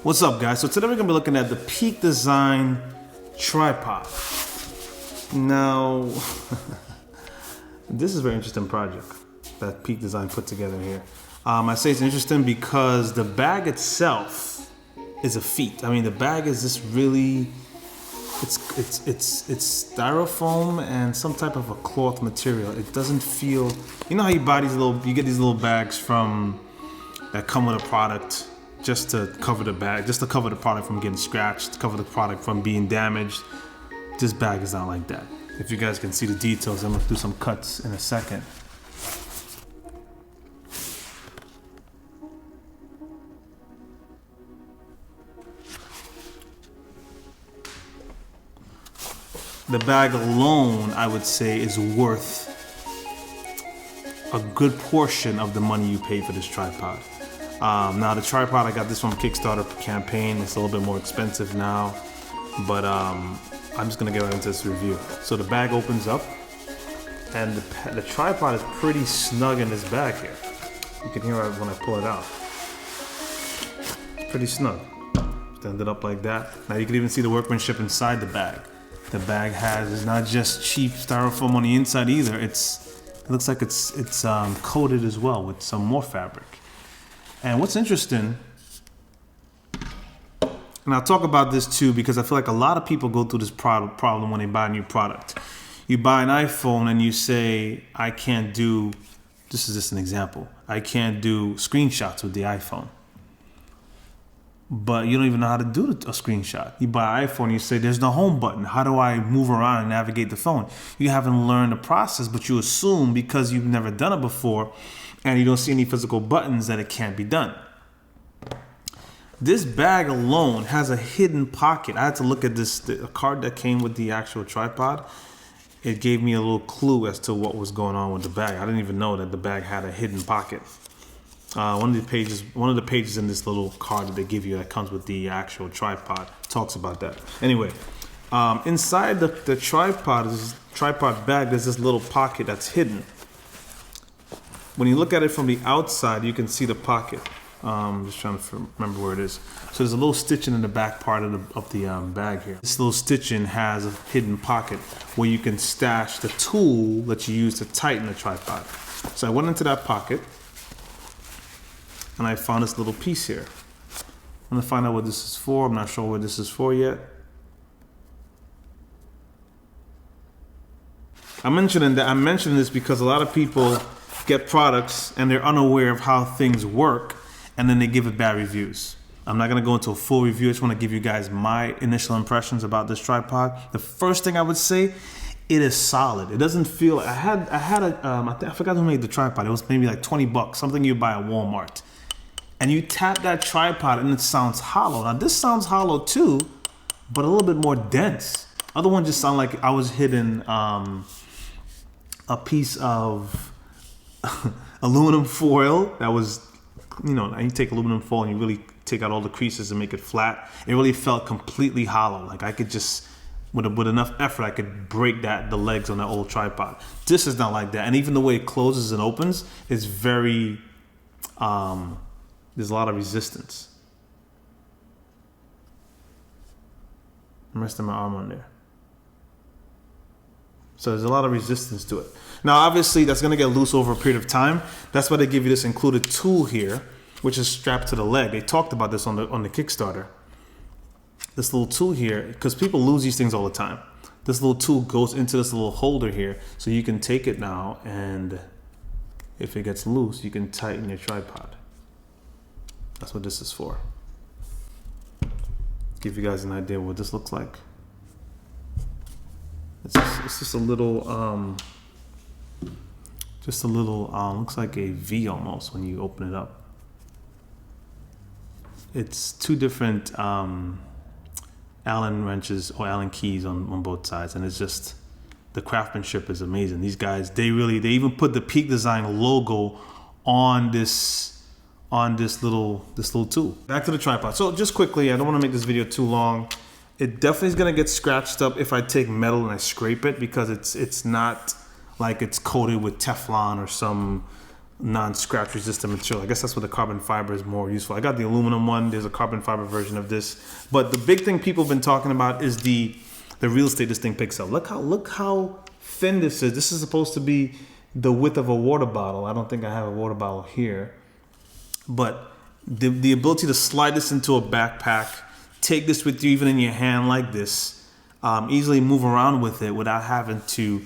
What's up, guys? So today we're gonna be looking at the Peak Design tripod. Now, this is a very interesting project that Peak Design put together here. I say it's interesting because the bag itself is a feat. I mean, the bag is just really, it's styrofoam and some type of a cloth material. It doesn't feel, you know how you buy you get these little bags that come with a product just to cover the bag, just to cover the product from getting scratched, to cover the product from being damaged. This bag is not like that. If you guys can see the details, I'm gonna do some cuts in a second. The bag alone, I would say, is worth a good portion of the money you pay for this tripod. Now the tripod, I got this from Kickstarter campaign. It's a little bit more expensive now, but I'm just gonna get right into this review. So the bag opens up, and the tripod is pretty snug in this bag here. You can hear it when I pull it out. Pretty snug. Stand it up like that. Now you can even see the workmanship inside the bag. The bag is not just cheap styrofoam on the inside either. It looks like it's coated as well with some more fabric. And what's interesting, and I'll talk about this too because I feel like a lot of people go through this problem when they buy a new product. You buy an iPhone and you say, I can't do, this is just an example, I can't do screenshots with the iPhone. But you don't even know how to do a screenshot. You buy an iPhone and you say, there's no home button. How do I move around and navigate the phone? You haven't learned the process, but you assume because you've never done it before and you don't see any physical buttons that it can't be done. This bag alone has a hidden pocket. I had to look at a card that came with the actual tripod. It gave me a little clue as to what was going on with the bag. I didn't even know that the bag had a hidden pocket. One of the pages in this little card that they give you that comes with the actual tripod talks about that. Anyway, inside the tripod bag, there's this little pocket that's hidden. When you look at it from the outside, you can see the pocket. Just trying to remember where it is. So there's a little stitching in the back part of the bag here. This little stitching has a hidden pocket where you can stash the tool that you use to tighten the tripod. So I went into that pocket and I found this little piece here. I'm gonna find out what this is for. I'm not sure what this is for yet. I'm mentioning this because a lot of people get products and they're unaware of how things work, and then they give it bad reviews. I'm not gonna go into a full review. I just wanna give you guys my initial impressions about this tripod. The first thing I would say, it is solid. It doesn't feel, I forgot who made the tripod. It was maybe like 20 bucks, something you buy at Walmart. And you tap that tripod and it sounds hollow. Now this sounds hollow too, but a little bit more dense. Other ones just sound like I was hitting a piece of aluminum foil that was, you know, you take aluminum foil and you really take out all the creases and make it flat. It really felt completely hollow. Like I could just, with enough effort, I could break the legs on that old tripod. This is not like that. And even the way it closes and opens is very, there's a lot of resistance. I'm resting my arm on there. So there's a lot of resistance to it. Now, obviously, that's gonna get loose over a period of time. That's why they give you this included tool here, which is strapped to the leg. They talked about this on the Kickstarter. This little tool here, because people lose these things all the time. This little tool goes into this little holder here, so you can take it now, and if it gets loose, you can tighten your tripod. That's what this is for. Give you guys an idea what this looks like. It's just a little, looks like a V almost when you open it up. It's two different Allen wrenches or Allen keys on both sides, and it's just, the craftsmanship is amazing. These guys, they even put the Peak Design logo on this little tool. Back to the tripod. So just quickly, I don't want to make this video too long. It definitely is gonna get scratched up if I take metal and I scrape it, because it's not like it's coated with Teflon or some non-scratch resistant material. I guess that's what the carbon fiber is more useful. I got the aluminum one. There's a carbon fiber version of this. But the big thing people have been talking about is the real estate this thing picks up. Look how thin this is. This is supposed to be the width of a water bottle. I don't think I have a water bottle here. But the ability to slide this into a backpack, take this with you even in your hand like this, easily move around with it without having to,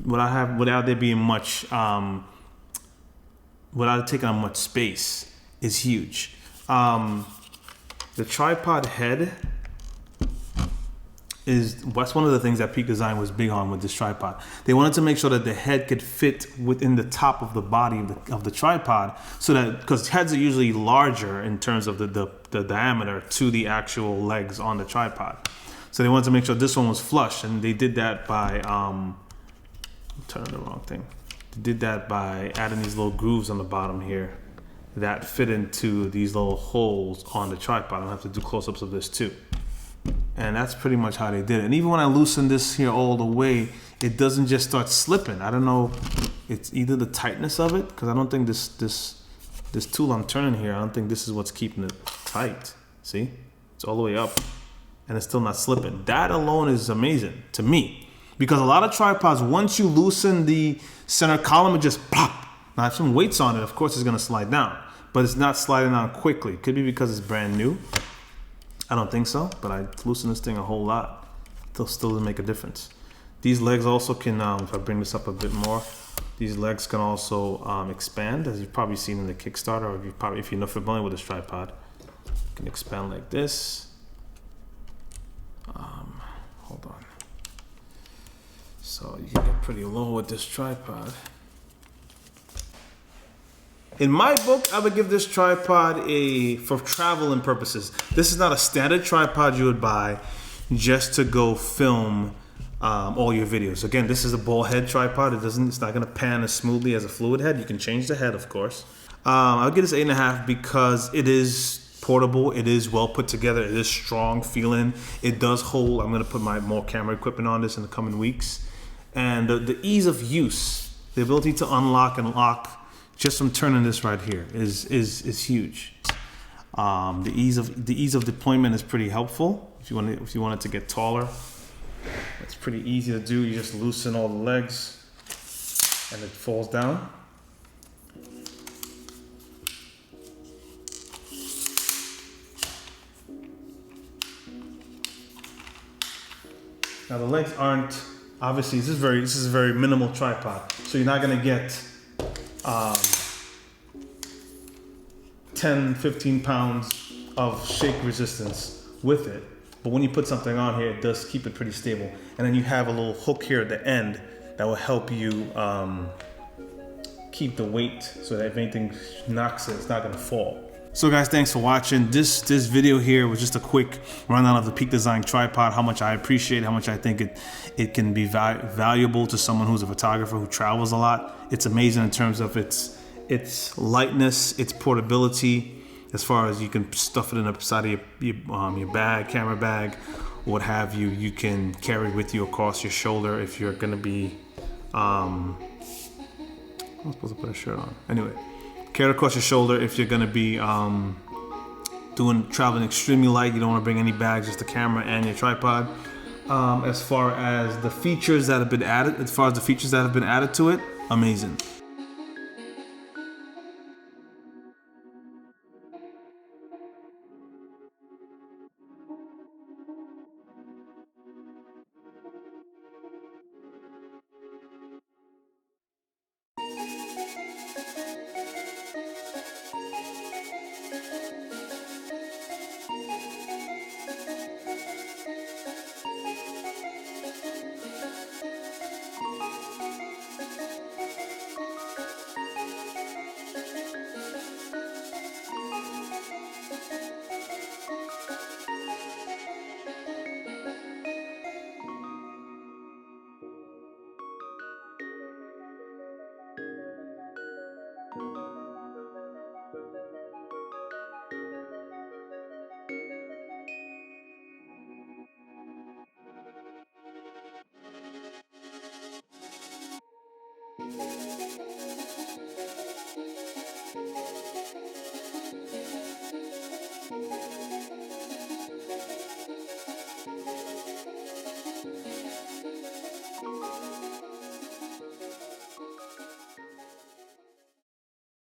without there being much, without it taking up much space, is huge. The tripod head that's one of the things that Peak Design was big on with this tripod. They wanted to make sure that the head could fit within the top of the body of the tripod, so that, because heads are usually larger in terms of the diameter to the actual legs on the tripod. So they wanted to make sure this one was flush, and they did that by I'm turning the wrong thing. They did that by adding these little grooves on the bottom here that fit into these little holes on the tripod. I'll have to do close-ups of this too. And that's pretty much how they did it. And even when I loosen this here all the way, it doesn't just start slipping. I don't know, it's either the tightness of it, because I don't think this tool I'm turning here, I don't think this is what's keeping it tight. See? It's all the way up and it's still not slipping. That alone is amazing to me, because a lot of tripods, once you loosen the center column, it just pop. Now if some weight's on it, of course it's gonna slide down, but it's not sliding down quickly. Could be because it's brand new. I don't think so, but I loosen this thing a whole lot. It'll still make a difference. These legs also can, if I bring this up a bit more, these legs can also expand, as you've probably seen in the Kickstarter, or if you're not familiar with this tripod. You can expand like this. Hold on. So you can get pretty low with this tripod. In my book, I would give this tripod for traveling purposes. This is not a standard tripod you would buy just to go film all your videos. Again, this is a ball head tripod. It's not gonna pan as smoothly as a fluid head. You can change the head, of course. I'll give this 8.5 because it is portable. It is well put together. It is strong feeling. It does hold. I'm gonna put more camera equipment on this in the coming weeks. And the ease of use, the ability to unlock and lock just from turning this right here is huge. The ease of deployment is pretty helpful. If you want it to get taller, it's pretty easy to do. You just loosen all the legs, and it falls down. Now the legs aren't, obviously this is a very minimal tripod, so you're not gonna get 10, 15 pounds of shake resistance with it. But when you put something on here, it does keep it pretty stable. And then you have a little hook here at the end that will help you keep the weight, so that if anything knocks it, it's not gonna fall. So guys, thanks for watching. This video here was just a quick rundown of the Peak Design tripod, how much I appreciate, how much I think it can be valuable to someone who's a photographer who travels a lot. It's amazing in terms of its lightness, its portability, as far as you can stuff it in the side of your bag, camera bag, what have you. You can carry with you across your shoulder if you're gonna be, I'm supposed to put a shirt on. Anyway, carry across your shoulder if you're gonna be traveling extremely light. You don't wanna bring any bags, just the camera and your tripod. As far as the features that have been added, to it, amazing.